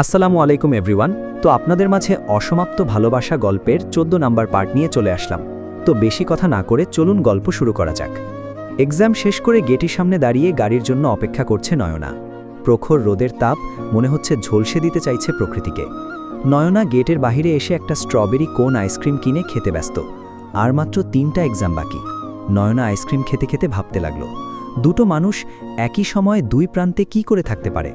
আসসালামু আলাইকুম এভরিওয়ান। তো আপনাদের মাঝে অসমাপ্ত ভালোবাসা গল্পের 14 নাম্বার পার্ট নিয়ে চলে আসলাম। তো বেশি কথা না করে চলুন গল্প শুরু করা যাক। এক্সাম শেষ করে গেটের সামনে দাঁড়িয়ে গাড়ির জন্য অপেক্ষা করছে নয়না। প্রখর রোদের তাপ মনে হচ্ছে ঝলসে দিতে চাইছে প্রকৃতিকে। নয়না গেটের বাইরে এসে একটা স্ট্রবেরি কোন আইসক্রিম কিনে খেতে ব্যস্ত। আর মাত্র 3টা এক্সাম বাকি। নয়না আইসক্রিম খেতে খেতে ভাবতে লাগল, দুটো মানুষ একই সময়ে দুই প্রান্তে কি করে থাকতে পারে?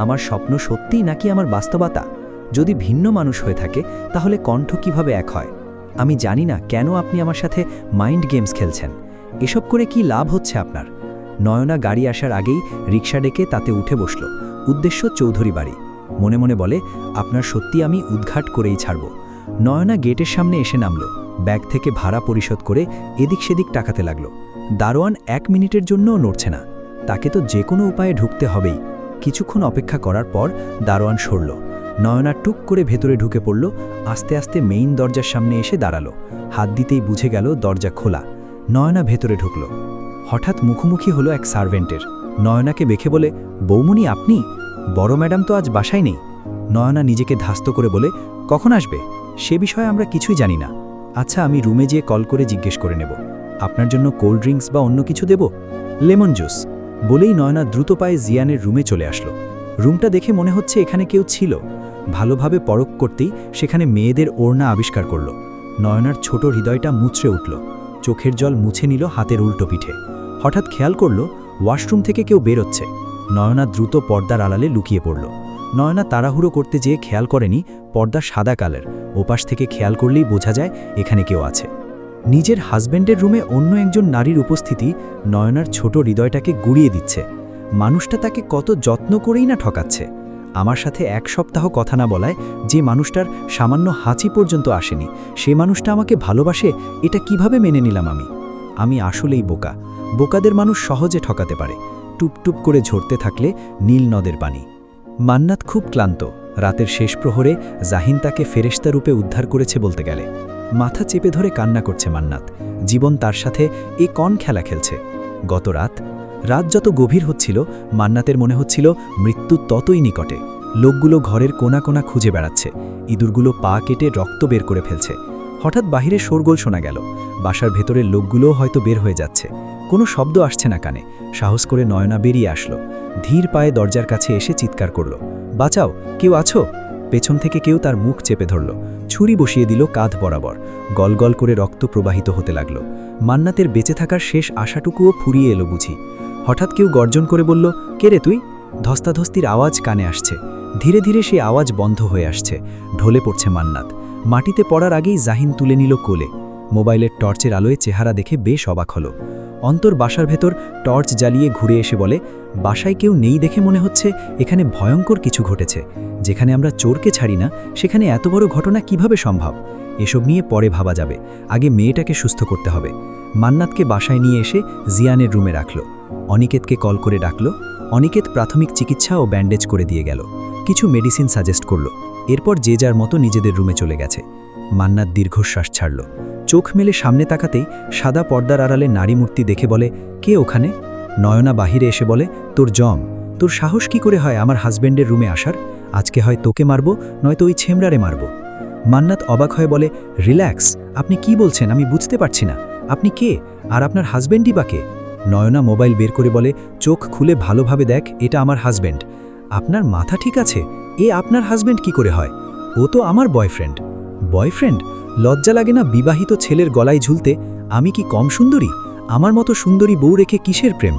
আমার স্বপ্ন সত্যি নাকি আমার বাস্তবতা? যদি ভিন্ন মানুষ হয়ে থাকে তাহলে কণ্ঠ কিভাবে এক হয়? আমি জানি না কেন আপনি আমার সাথে মাইন্ড গেমস খেলছেন। এসব করে কি লাভ হচ্ছে আপনার? নয়না গাড়ি আসার আগেই রিকশা ডেকে তাতে উঠে বসল। উদ্দেশ্য চৌধুরী বাড়ি। মনে মনে বলে, আপনার সত্যি আমি উদ্ঘাট করেই ছাড়ব। নয়না গেটের সামনে এসে নামল। ব্যাগ থেকে ভাড়া পরিশোধ করে এদিক সেদিক টাকাতে লাগল। দারোয়ান 1 মিনিটের জন্যও নড়ছে না। তাকে তো যে কোনো উপায়ে ঢুকতে হবেই। কিছুক্ষণ অপেক্ষা করার পর দারোয়ান সরল। নয়না টুক করে ভেতরে ঢুকে পড়ল। আস্তে আস্তে মেইন দরজার সামনে এসে দাঁড়ালো। হাত দিতেই বুঝে গেল দরজা খোলা। নয়না ভেতরে ঢুকল। হঠাৎ মুখোমুখি হলো এক সার্ভেন্টের। নয়নাকে দেখে বলে, বৌমনি আপনি? বড় ম্যাডাম তো আজ বাসায় নেই। নয়না নিজেকে ধাস্ত করে বলে, কখন আসবে? সে বিষয়ে আমরা কিছুই জানি না। আচ্ছা, আমি রুমে যেয়ে কল করে জিজ্ঞেস করে নেব। আপনার জন্য কোল্ড ড্রিঙ্কস বা অন্য কিছু দেব? Lemon juice. বলেই নয়না দ্রুত পায়ে জিয়ানের রুমে চলে আসলো। রুমটা দেখে মনে হচ্ছে এখানে কেউ ছিল। ভালোভাবে পরখ করতেই সেখানে মেয়েদের ওড়না আবিষ্কার করল। নয়নার ছোট হৃদয়টা মুচড়ে উঠল। চোখের জল মুছে নিল হাতের উল্টো পিঠে। হঠাৎ খেয়াল করল ওয়াশরুম থেকে কেউ বেরোচ্ছে। নয়না দ্রুত পর্দার আড়ালে লুকিয়ে পড়ল। নয়না তাড়াহুড়ো করতে যেয়ে খেয়াল করেনি পর্দা সাদা কালের। ওপাশ থেকে খেয়াল করলেই বোঝা যায় এখানে কেউ আছে। নিজের হাজব্যান্ডের রুমে অন্য একজন নারীর উপস্থিতি নয়নার ছোট হৃদয়টাকে গুড়িয়ে দিচ্ছে। মানুষটা তাকে কত যত্ন করেই না ঠকাচ্ছে। আমার সাথে 1 সপ্তাহ কথা না বলায় যে মানুষটার সামান্য হাঁচি পর্যন্ত আসেনি, সে মানুষটা আমাকে ভালোবাসে, এটা কিভাবে মেনে নিলাম আমি? আমি আসলেই বোকা। বোকাদের মানুষ সহজে ঠকাতে পারে। টুপটুপ করে ঝরতে থাকলে নীল নদের পানি। মান্নাত খুব ক্লান্ত। রাতের শেষ প্রহরে জাহিন তাকে ফেরেশতা রূপে উদ্ধার করেছে বলতে গেলে। মাথা চেপে ধরে কান্না করছে মান্নাত। জীবন তার সাথে এ কন খেলা খেলছে। গত রাত যত গভীর হচ্ছিল, মান্নাতের মনে হচ্ছিল মৃত্যু ততই নিকটে। লোকগুলো ঘরের কোনা কোনা খুঁজে বেড়াচ্ছে। ইঁদুরগুলো পা কেটে রক্ত বের করে ফেলছে। হঠাৎ বাহিরে শোরগোল শোনা গেল। বাসার ভেতরের লোকগুলোও হয়তো বের হয়ে যাচ্ছে। কোনো শব্দ আসছে না কানে। সাহস করে নয়না বেরিয়ে আসলো। ধীর পায়ে দরজার কাছে এসে চিৎকার করল, বাঁচাও, কেউ আছো? পেছন থেকে কেউ তার মুখ চেপে ধরল। ছুরি বসিয়ে দিল কাঁধ বরাবর। গলগল করে রক্ত প্রবাহিত হতে লাগল। মান্নাতের বেঁচে থাকার শেষ আশাটুকুও ফুরিয়ে এলো বুঝি। হঠাৎ কেউ গর্জন করে বলল, কে রে তুই? ধস্তাধস্তির আওয়াজ কানে আসছে। ধীরে ধীরে সেই আওয়াজ বন্ধ হয়ে আসছে। ঢলে পড়ছে মান্নাত। মাটিতে পড়ার আগেই জাহিন তুলে নিল কোলে। মোবাইলের টর্চের আলোয় চেহারা দেখে বেশ অবাক হলো। অন্তর বাসার ভেতর টর্চ জ্বালিয়ে ঘুরে এসে বলে, বাসায় কেউ নেই দেখে মনে হচ্ছে এখানে ভয়ঙ্কর কিছু ঘটেছে। যেখানে আমরা চোরকে ছাড়ি না, সেখানে এত বড় ঘটনা কিভাবে সম্ভব? এসব নিয়ে পরে ভাবা যাবে। আগে মেয়েটাকে সুস্থ করতে হবে। মান্নাতকে বাসায় নিয়ে এসে জিয়ানের রুমে রাখল। অনিকেতকে কল করে ডাকল। অনিকেত প্রাথমিক চিকিৎসা ও ব্যান্ডেজ করে দিয়ে গেল। কিছু মেডিসিন সাজেস্ট করল। এরপর যে যার মতো নিজেদের রুমে চলে গেছে। মান্নাত দীর্ঘশ্বাস ছাড়ল। চোখ মেলে সামনে তাকাতেই সাদা পর্দার আড়ালে নারী মূর্তি দেখে বলে, কে ওখানে? নয়না বাহিরে এসে বলে, তোর জম। তোর সাহস কি করে হয় আমার হাজব্যান্ডের রুমে আসার? আজকে হয় তোকে মারব, নয়তো ওই ছেমড়ারে মারব। মান্নাত অবাক হয়ে বলে, রিল্যাক্স, আপনি কি বলছেন আমি বুঝতে পারছি না। আপনি কে? আর আপনার হাজব্যান্ডই বা কে? নয়না মোবাইল বের করে বলে, চোখ খুলে ভালোভাবে দেখ, এটা আমার হাজব্যান্ড। আপনার মাথা ঠিক আছে? এ আপনার হাজব্যান্ড কি করে হয়? ও তো আমার বয়ফ্রেন্ড। বয়ফ্রেন্ড? লজ্জা লাগে না বিবাহিত ছেলের গলায় ঝুলতে? আমি কি কম সুন্দরী? আমার মতো সুন্দরী বউ রেখে কিসের প্রেম?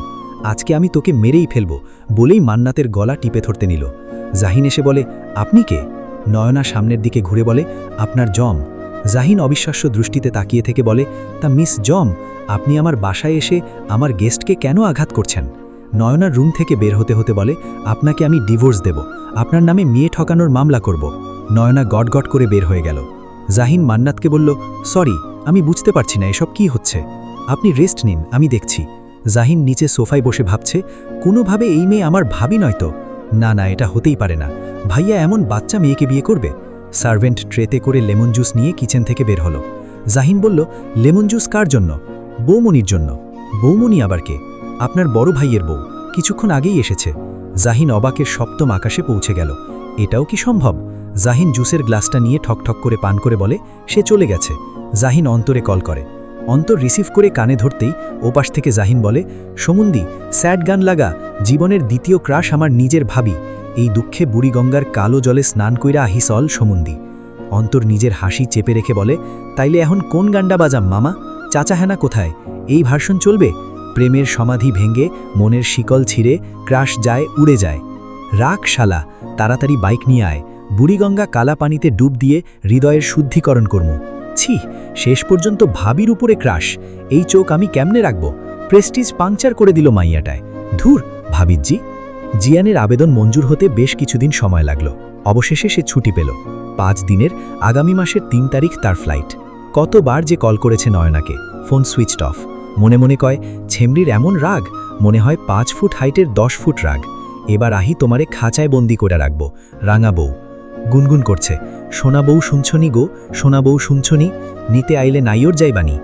আজকে আমি তোকে মেরেই ফেলব, বলেই মান্নাতের গলা টিপে ধরতে নিল। জাহিন এসে বলে, আপনি কে? নয়না সামনের দিকে ঘুরে বলে, আপনার জম। জাহিন অবিশ্বাস্য দৃষ্টিতে তাকিয়ে থেকে বলে, তা মিস জম, আপনি আমার বাসায় এসে আমার গেস্টকে কেন আঘাত করছেন? নয়নার রুম থেকে বের হতে হতে বলে, আপনাকে আমি ডিভোর্স দেব, আপনার নামে মেয়ে ঠকানোর মামলা করব। নয়না গটগট করে বের হয়ে গেল। জাহিন মান্নাতকে বলল, সরি, আমি বুঝতে পারছি না এসব কি হচ্ছে। আপনি রেস্ট নিন, আমি দেখছি। জাহিন নিচে সোফায় বসে ভাবছে, কোনোভাবে এই মেয়ে আমার ভাবি নয়তো। না না, এটা হতেই পারে না। ভাইয়া এমন বাচ্চা মেয়েকে বিয়ে করবে? সার্ভেন্ট ট্রেতে করে লেমন জুস নিয়ে কিচেন থেকে বের হলো। জাহিন বলল, লেমন জুস কার জন্য? বৌমনির জন্য। বৌমনি আবার কে? আপনার বড় ভাইয়ের বউ, কিছুক্ষণ আগেই এসেছে। জাহিন অবাকের সপ্তম আকাশে পৌঁছে গেল। এটাও কি সম্ভব? জাহিন জুসের গ্লাসটা নিয়ে ঠকঠক করে পান করে বলে সে চলে গেছে। জাহিন অন্তরে কল করে। অন্তর রিসিভ করে কানে ধরতেই ওপাশ থেকে জাহিন বলে, সমুন্দি, স্যাড গান লাগা, জীবনের দ্বিতীয় ক্রাশ আমার নিজের ভাবি, এই দুঃখে বুড়িগঙ্গার কালো জলে স্নান কইরা আহিসল সমুন্দি। অন্তর নিজের হাসি চেপে রেখে বলে, তাইলে এখন কোন গান্ডা বাজাম মামা? চাচা হেনা কোথায়? এই ভার্সন চলবে? প্রেমের সমাধি ভেঙে মনের শিকল ছিঁড়ে ক্রাশ যায়, উড়ে যায়। রাখ শালা, তাড়াতাড়ি বাইক নিয়ে আয়, বুড়িগঙ্গা কালা পানিতে ডুব দিয়ে হৃদয়ের শুদ্ধিকরণ করমু। ছি, শেষ পর্যন্ত ভাবির উপরে ক্রাশ, এই চোখ আমি কেমনে রাখব? প্রেস্টিজ পাংচার করে দিল মাইয়াটায়। ধুর ভাবিজি। জিয়ানের আবেদন মঞ্জুর হতে বেশ কিছুদিন সময় লাগলো। অবশেষে সে ছুটি পেল। 5 দিনের, আগামী মাসের 3 তারিখ তার ফ্লাইট। কতবার যে কল করেছে নয়নাকে, ফোন সুইচড অফ। মনে মনে কয়, ছেমরির এমন রাগ, মনে হয় 5 ফুট হাইটের 10 ফুট রাগ। এবার আহি তোমারে খাঁচায় বন্দি করে রাখব, রাঙা বউ। গুনগুন করছে, সোনা বউ শুনছনি গো, সোনা বউ শুনছনি, নিতে আইলে নাইওর যাইবানি।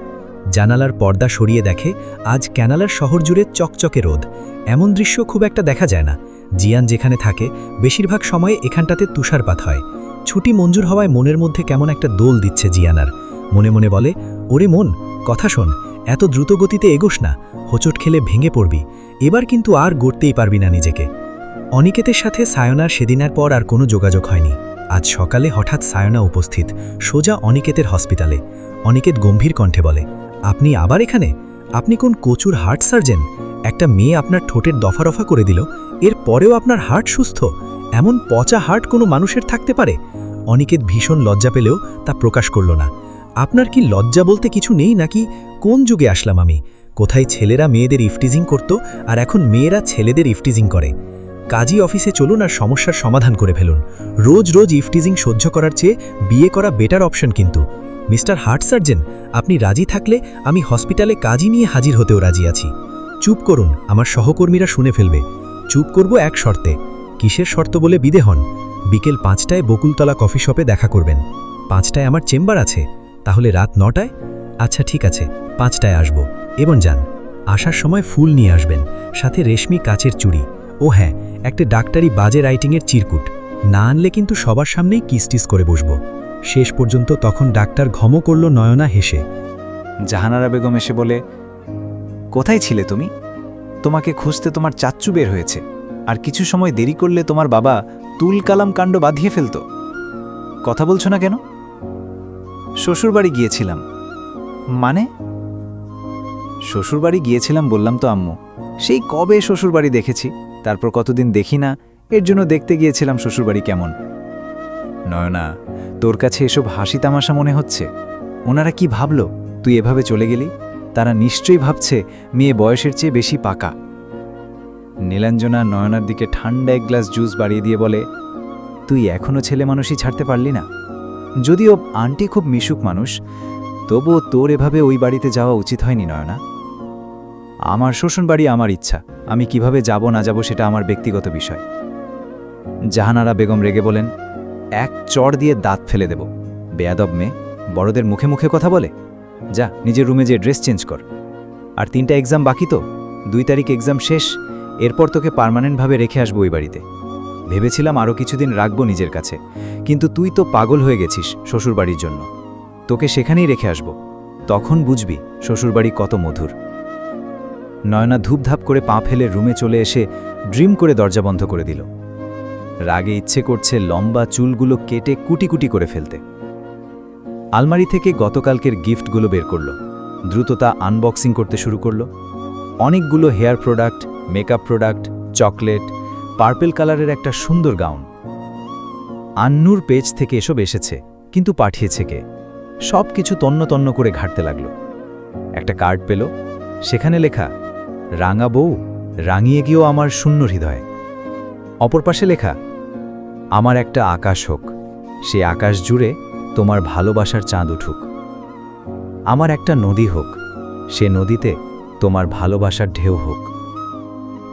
জানালার পর্দা সরিয়ে দেখে আজ ক্যানালার শহর জুড়ে চকচকে রোদ। এমন দৃশ্য খুব একটা দেখা যায় না। জিয়ান যেখানে থাকে বেশিরভাগ সময়ে এখানটাতে তুষারপাত হয়। ছুটি মঞ্জুর হওয়ায় মনের মধ্যে কেমন একটা দোল দিচ্ছে জিয়ানার। মনে মনে বলে, ওরে মন, কথা শোন, এত দ্রুত গতিতে এগোস না, হোঁচট খেলে ভেঙে পড়বি। এবার কিন্তু আর গড়তেই পারবি না নিজেকে। অনিকেতের সাথে সায়নার সেদিনের পর আর কোনো যোগাযোগ হয়নি। আজ সকালে হঠাৎ সায়না উপস্থিত, সোজা অনিকেতের হসপিটালে। অনিকেত গম্ভীর কণ্ঠে বলে, আপনি আবার এখানে? আপনি কোন কচুর হার্ট সার্জন? একটা মেয়ে আপনার ঠোঁটের দফা রফা করে দিল, এর পরেও আপনার হার্ট সুস্থ? এমন পচা হার্ট কোনো মানুষের থাকতে পারে? অনিকেত ভীষণ লজ্জা পেলেও তা প্রকাশ করল না। আপনার কি লজ্জা বলতে কিছু নেই নাকি? কোন যুগে আসলাম আমি? কোথায় ছেলেরা মেয়েদের ইফটিজিং করত আর এখন মেয়েরা ছেলেদের ইফটিজিং করে? কাজী অফিসে চলুন আর সমস্যার সমাধান করে ফেলুন। রোজ রোজ ইফটিজিং সহ্য করার চেয়ে বিয়ে করা বেটার অপশন। কিন্তু মিস্টার হার্ট সার্জন, আপনি রাজি থাকলে আমি হসপিটালে কাজী নিয়ে হাজির হতেও রাজি আছি। চুপ করুন, আমার সহকর্মীরা শুনে ফেলবে। চুপ করব এক শর্তে। কিসের শর্ত বলে বিদে হন? বিকেল 5টায় বকুলতলা কফি শপে দেখা করবেন। 5টায় আমার চেম্বার আছে, তাহলে রাত 9টায়? আচ্ছা ঠিক আছে, 5টায় আসব। এবং যান, আসার সময় ফুল নিয়ে আসবেন, সাথে রেশমি কাচের চুড়ি। ও হ্যাঁ, একটা ডাক্তারি বাজে রাইটিংয়ের চিরকুট না আনলে কিন্তু সবার সামনেই কিসটিস করে বসব। শেষ পর্যন্ত তখন ডাক্তার ঘম করল নয়না হেসে। জাহানারা বেগম এসে বলে, কোথায় ছিলে তুমি? তোমাকে খুঁজতে তোমার চাচ্চু বের হয়েছে, আর কিছু সময় দেরি করলে তোমার বাবা তুল কালাম কাণ্ড বাঁধিয়ে ফেলত। কথা বলছো না কেন? শ্বশুরবাড়ি গিয়েছিলাম। মানে? শ্বশুরবাড়ি গিয়েছিলাম বললাম তো আম্মু। সেই কবে শ্বশুরবাড়ি দেখেছি, তারপর কতদিন দেখি না, এর জন্য দেখতে গিয়েছিলাম শ্বশুরবাড়ি কেমন। নয়না, তোর কাছে এসব হাসি তামাশা মনে হচ্ছে? ওনারা কি ভাবলো তুই এভাবে চলে গেলি? তারা নিশ্চয়ই ভাবছে মেয়ে বয়সের চেয়ে বেশি পাকা। নীলাঞ্জনা নয়নার দিকে ঠান্ডা এক গ্লাস জুস বাড়িয়ে দিয়ে বলে, তুই এখনো ছেলে মানুষই ছাড়তে পারলি না? যদিও আন্টি খুব মিশুক মানুষ, তবুও তোর এভাবে ওই বাড়িতে যাওয়া উচিত হয়নি নয়না। আমার শ্বশুরবাড়ি আমার ইচ্ছা, আমি কিভাবে যাব না যাব সেটা আমার ব্যক্তিগত বিষয়। জাহানারা বেগম রেগে বলেন, এক চড় দিয়ে দাঁত ফেলে দেব। বেয়াদব মেয়ে, বড়দের মুখে মুখে কথা বলে। যা নিজের রুমে যে ড্রেস চেঞ্জ কর। আর 3টা এক্সাম বাকি তো, 2 তারিখ এক্সাম শেষ, এরপর তোকে পার্মানেন্টভাবে রেখে আসবো ওই বাড়িতে। ভেবেছিলাম আরও কিছুদিন রাখবো নিজের কাছে, কিন্তু তুই তো পাগল হয়ে গেছিস শ্বশুরবাড়ির জন্য। তোকে সেখানেই রেখে আসব, তখন বুঝবি শ্বশুরবাড়ি কত মধুর। নয়না ধূপধাপ করে পা ফেলে রুমে চলে এসে ড্রিম করে দরজা বন্ধ করে দিল। রাগে ইচ্ছে করছে লম্বা চুলগুলো কেটে কুটি কুটি করে ফেলতে। আলমারি থেকে গতকালকের গিফটগুলো বের করল, দ্রুততা আনবক্সিং করতে শুরু করল। অনেকগুলো hair product, makeup product, chocolate, purple কালারের একটা সুন্দর গাউন। আন্নুর পেজ থেকে এসব এসেছে, কিন্তু পাঠিয়েছে কে? সব কিছু তন্ন তন্ন করে ঘাটতে লাগল। একটা কার্ড পেল, সেখানে লেখা, রাঙা বউ, রাঙিয়ে গিয়েও আমার শূন্য হৃদয়। অপর পাশে লেখা, আমার একটা আকাশ হোক, সে আকাশ জুড়ে তোমার ভালোবাসার চাঁদ উঠুক। আমার একটা নদী হোক, সে নদীতে তোমার ভালোবাসার ঢেউ হোক।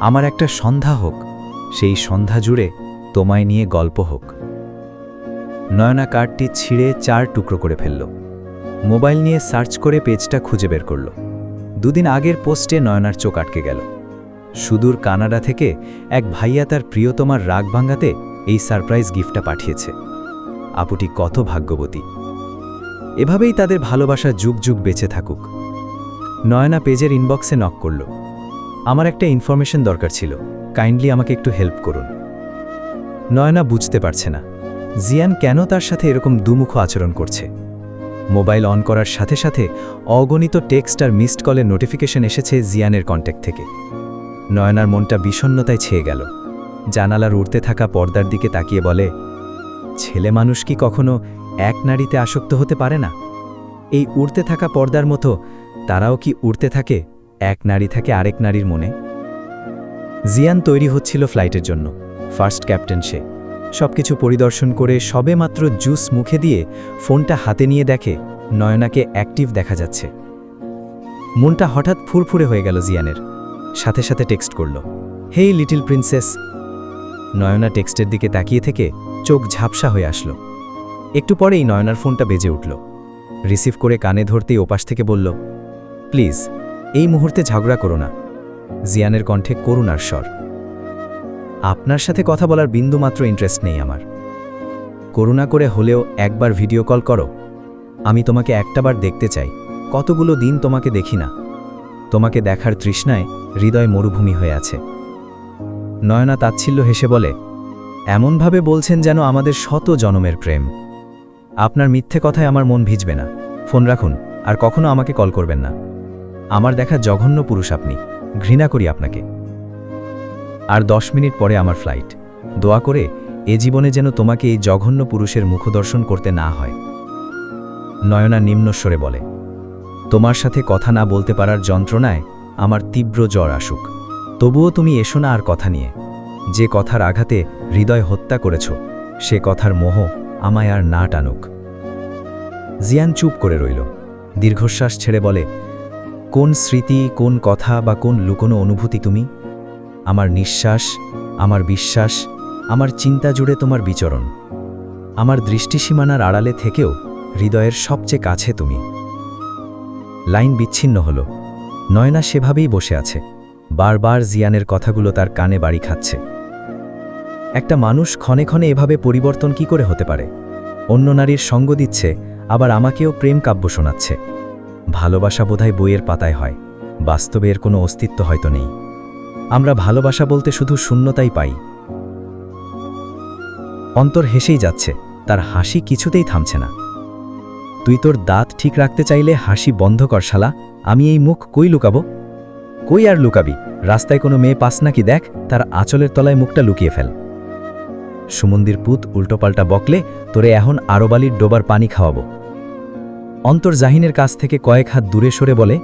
আমার একটা সন্ধ্যা হোক, সেই সন্ধ্যা জুড়ে তোমায় নিয়ে গল্প হোক। নয়না কার্ডটি ছিঁড়ে 4 টুকরো করে ফেলল। মোবাইল নিয়ে সার্চ করে পেজটা খুঁজে বের করল। 2 দিন আগের পোস্টে নয়নার চোখ আটকে গেল। সুদূর কানাডা থেকে এক ভাইয়া তার প্রিয়তমার রাগ ভাঙাতে এই সারপ্রাইজ গিফটটা পাঠিয়েছে। আপুটি কত ভাগ্যবতী। এভাবেই তাদের ভালোবাসা যুগ যুগ বেঁচে থাকুক। নয়না পেজের ইনবক্সে নক করল। আমার একটা ইনফরমেশন দরকার ছিল, কাইন্ডলি আমাকে একটু হেল্প করুন। নয়না বুঝতে পারছে না জিয়ান কেন তার সাথে এরকম দুমুখ আচরণ করছে। মোবাইল অন করার সাথে সাথে অগণিত টেক্সট আর মিসড কলের নোটিফিকেশন এসেছে জিয়ানের কন্ট্যাক্ট থেকে। নয়নার মনটা বিষণ্ণতায় ছেয়ে গেল। জানালার উড়তে থাকা পর্দার দিকে তাকিয়ে বলে, ছেলে মানুষ কি কখনো এক নারীতে আসক্ত হতে পারে না? এই উড়তে থাকা পর্দার মতো তারাও কি উড়তে থাকে, এক নারী থাকে আরেক নারীর মনে? জিয়ান তৈরি হচ্ছিল ফ্লাইটের জন্য। ফার্স্ট ক্যাপ্টেন সে। সবকিছু পরিদর্শন করে সবেমাত্র জুস মুখে দিয়ে ফোনটা হাতে নিয়ে দেখে নয়নাকে অ্যাক্টিভ দেখা যাচ্ছে। মনটা হঠাৎ ফুরফুরে হয়ে গেল জিয়ানের। সাথে সাথে টেক্সট করল, হেই লিটল প্রিন্সেস। নয়না টেক্সটের দিকে তাকিয়ে থেকে চোখ ঝাপসা হয়ে আসলো। একটু পরেই নয়নার ফোনটা বেজে উঠল। রিসিভ করে কানে ধরতেই ওপাশ থেকে বলল, প্লিজ এই মুহূর্তে ঝগড়া করো না। জিয়ানের কণ্ঠে করুণার স্বর। আপনার সাথে কথা বলার বিন্দুমাত্র ইন্টারেস্ট নেই আমার। করুণা করে হলেও একবার ভিডিও কল করো। আমি তোমাকে একটাবার দেখতে চাই। কতগুলো দিন তোমাকে দেখি না। তোমাকে দেখার তৃষ্ণায় হৃদয় মরুভূমি হয়ে আছে। নয়না তাচ্ছিল্য হেসে বলে, এমনভাবে বলছেন যেন আমাদের শত জনমের প্রেম। আপনার মিথ্যে কথায় আমার মন ভিজবে না। ফোন রাখুন, আর কখনো আমাকে কল করবেন না। আমার দেখা জঘন্য পুরুষ আপনি। ঘৃণা করি আপনাকে। আর 10 মিনিট পরে আমার ফ্লাইট। দোয়া করে এ জীবনে যেন তোমাকে এই জঘন্য পুরুষের মুখদর্শন করতে না হয়। নয়না নিম্নস্বরে বলে, তোমার সাথে কথা না বলতে পারার যন্ত্রণায় আমার তীব্র জ্বর আসুক, তবুও তুমি এসো না আর কথা নিয়ে। যে কথার আঘাতে হৃদয় হত্যা করেছ, সে কথার মোহ আমায় আর না টানুক। জিয়ান চুপ করে রইল। দীর্ঘশ্বাস ছেড়ে বলে, কোন স্মৃতি, কোন কথা বা কোন লুকোনো অনুভূতি তুমি? আমার নিঃশ্বাস, আমার বিশ্বাস, আমার চিন্তা জুড়ে তোমার বিচরণ। আমার দৃষ্টিসীমানার আড়ালে থেকেও হৃদয়ের সবচেয়ে কাছে তুমি। লাইন বিচ্ছিন্ন হল। নয়না সেভাবেই বসে আছে। বারবার জিয়ানের কথাগুলো তার কানে বাড়ি খাচ্ছে। একটা মানুষ ক্ষণে ক্ষণে এভাবে পরিবর্তন কি করে হতে পারে? অন্য নারীর সঙ্গ দিচ্ছে, আবার আমাকেও প্রেম কাব্য শোনাচ্ছে। ভালোবাসা বোধহয় বইয়ের পাতায় হয়, বাস্তবে এর কোনো অস্তিত্ব হয়তো নেই। আমরা ভালোবাসা বলতে শুধু শূন্যতাই পাই। অন্তর হেসেই যাচ্ছে, তার হাসি কিছুতেই থামছে না। তুই তোর দাঁত ঠিক রাখতে চাইলে হাসি বন্ধ কর শালা। আমি এই মুখ কই লুকাবো? কই আর লুকাবি? রাস্তায় কোনো মেয়ে পাস নাকি দেখ, তার আঁচলের তলায় মুখটা লুকিয়ে ফেল। সুমন্দির পুত উল্টোপাল্টা বকলে তোরে এখন আরবালির ডোবার পানি খাওয়াবো। অন্তর জাহিনের কাছ থেকে কয়েক হাত দূরে সরে বলে,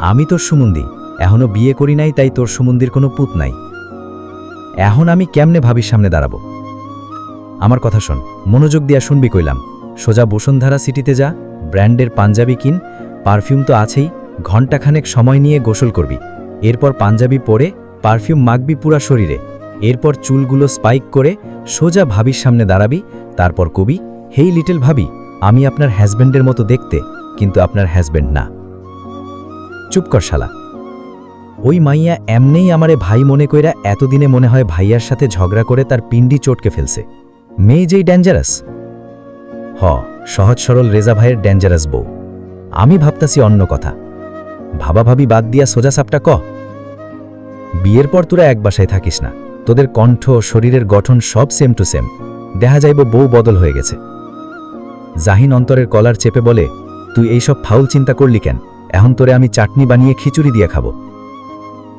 আমি তোর সুমন্দি, এখনো বিয়ে করি নাই, তাই তোর সুমন্দির কোনো পুত নাই। এখন আমি কেমনে ভাবির সামনে দাঁড়াবো? আমার কথা শোন, মনোযোগ দিয়া শুনবি কইলাম। সোজা বসুন্ধরা সিটিতে যা, ব্র্যান্ডের পাঞ্জাবি কিন, পারফিউম তো আছেই, ঘণ্টাখানেক সময় নিয়ে গোসল করবি। এরপর পাঞ্জাবি পরে পারফিউম মাখবি পুরা শরীরে। এরপর চুলগুলো স্পাইক করে সোজা ভাবির সামনে দাঁড়াবি। তারপর কবি, হেই লিটল ভাবি, আমি আপনার হ্যাজব্যান্ডের মতো দেখতে, কিন্তু আপনার হ্যাজব্যান্ড না। চুপ কর শালা। ওই মাইয়া এমনেই আমারে ভাই মনে কইরা এতদিনে মনে হয় ভাইয়ার সাথে ঝগড়া করে তার পিন্ডি চটকে ফেলছে। মেয়ে যেই ডেঞ্জারাস। সহজ সরল রেজা ভাইয়ের ডেঞ্জারাস বউ। আমি ভাবতাছি অন্য কথা। ভাবা ভাবি বাদ দিয়া সোজা সাপটা ক। বিয়ের পর তোরা এক বাসায় থাকিস না, তোদের কণ্ঠ, শরীরের গঠন সব সেম টু সেম। দেখা যাইব বউ বদল হয়ে গেছে। জাহিন অন্তরের কলার চেপে বলে, তুই এইসব ফাউল চিন্তা করলি কেন? এখন তোরে আমি চাটনি বানিয়ে খিচুড়ি দিয়ে খাবো।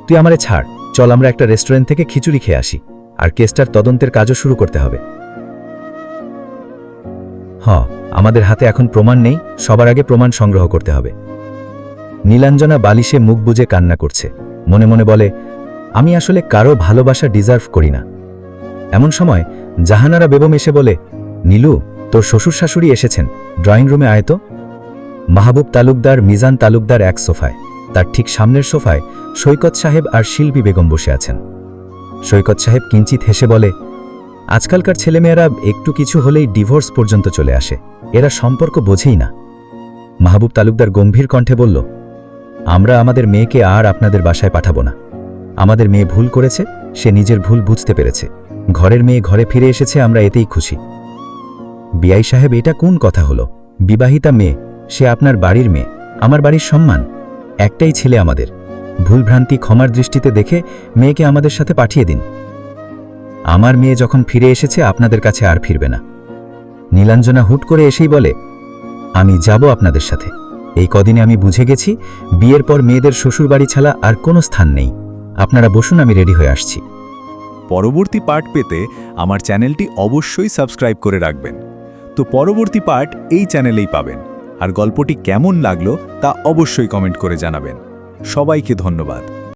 তুই আমারে ছাড়, চল আমরা একটা রেস্টুরেন্ট থেকে খিচুড়ি খেয়ে আসি, আর কেসটার তদন্তের কাজও শুরু করতে হবে। আমাদের হাতে এখন প্রমাণ নেই, সবার আগে প্রমাণ সংগ্রহ করতে হবে। নীলাঞ্জনা বালিশে মুখ বুজে কান্না করছে। মনে মনে বলে, আমি আসলে কারো ভালোবাসা ডিজার্ভ করি না। এমন সময় জাহানারা বেগম এসে বলে, নীলু, তোর শ্বশুর শাশুড়ি এসেছেন, ড্রয়িং রুমে আয় তো। মাহবুব তালুকদার, মিজান তালুকদার এক সোফায়, তার ঠিক সামনের সোফায় সৈকত সাহেব আর শিল্পী বেগম বসে আছেন। সৈকত সাহেব কিঞ্চিত হেসে বলে, আজকালকার ছেলেমেয়েরা একটু কিছু হলেই ডিভোর্স পর্যন্ত চলে আসে, এরা সম্পর্ক বোঝেই না। মাহবুব তালুকদার গম্ভীর কণ্ঠে বলল, আমরা আমাদের মেয়েকে আর আপনাদের বাসায় পাঠাবো না। আমাদের মেয়ে ভুল করেছে, সে নিজের ভুল বুঝতে পেরেছে। ঘরের মেয়ে ঘরে ফিরে এসেছে, আমরা এতেই খুশি। বিআই সাহেব, এটা কোন কথা হলো? বিবাহিতা মেয়ে, সে আপনার বাড়ির মেয়ে, আমার বাড়ির সম্মান। একটাই ছেলে আমাদের, ভুলভ্রান্তি ক্ষমার দৃষ্টিতে দেখে মেয়েকে আমাদের সাথে পাঠিয়ে দিন। আমার মেয়ে যখন ফিরে এসেছে আপনাদের কাছে আর ফিরবে না। নীলাঞ্জনা হুট করে এসেই বলে, আমি যাব আপনাদের সাথে। এই কদিনে আমি বুঝে গেছি বিয়ের পর মেয়েদের শ্বশুরবাড়ি ছাড়া আর কোনো স্থান নেই। আপনারা বসুন, আমি রেডি হয়ে আসছি। পরবর্তী পার্ট পেতে আমার চ্যানেলটি অবশ্যই সাবস্ক্রাইব করে রাখবেন। তো পরবর্তী পার্ট এই চ্যানেলেই পাবেন। আর গল্পটি কেমন লাগলো তা অবশ্যই কমেন্ট করে জানাবেন। সবাইকে ধন্যবাদ।